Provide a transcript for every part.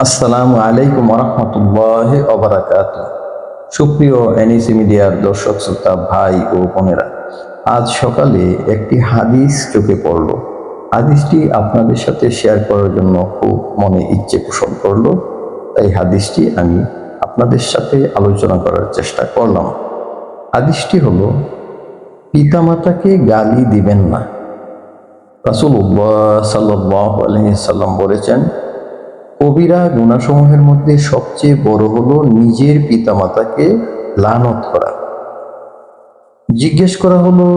আসসালামু আলাইকুম রহমতুল্লাহ ওবারাকাত। সুপ্রিয় এনএসি মিডিয়ার দর্শক শ্রোতা ভাই ও বোনেরা, আজ সকালে একটি হাদিস চোখে পড়ল। হাদিসটি আপনাদের সাথে শেয়ার করার জন্য খুব মনে ইচ্ছে পোষণ করলো, তাই হাদিসটি আমি আপনাদের সাথে আলোচনা করার চেষ্টা করলাম। হাদিসটি হলো, পিতামাতাকে গালি দিবেন না। রাসূলুল্লাহ সাল্লাল্লাহু আলাইহি সাল্লাম বলেছেন, কবিরা গুনাহসমূহের মধ্যে সবচেয়ে বড় হলো নিজের পিতামাতাকে লানত করা। জিজ্ঞেস করা হলো,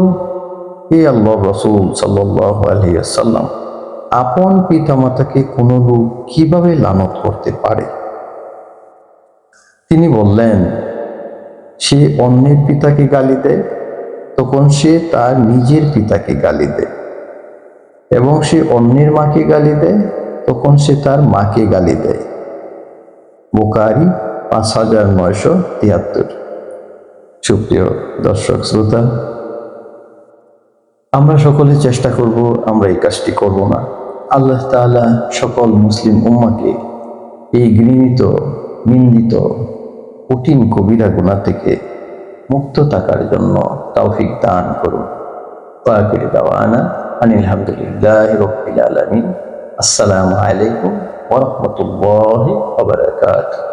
হে আল্লাহর রাসূল সাল্লাল্লাহু আলাইহি ওয়াসাল্লাম, আপন পিতামাতাকে কোনো লোক কিভাবে লানত করতে পারে? তিনি বললেন, সে অন্যের পিতাকে গালি দেয়, তখন সে তার নিজের পিতাকে গালি দেয়, এবং সে অন্যের মাকে গালি দেয়, তখন সে তার মাকে গালি দেয়। বুখারী 5973। সুপ্রিয় দর্শক শ্রোতা, আমরা সকলে চেষ্টা করব আমরা এই কাজটি করব না। আল্লাহ তাআলা সকল মুসলিম উম্মাহকে এই ঘৃণিত, নিন্দিত, কঠিন কবিরা গুনাহ থেকে মুক্ত থাকার জন্য তৌফিক দান করুন। ওয়াকির দাওয়ানা আনিল হামদুলিল্লাহি রাব্বিল আলামিন। আসসালামু আলাইকুম ওয়া রাহমাতুল্লাহি ওয়া বারাকাতুহু।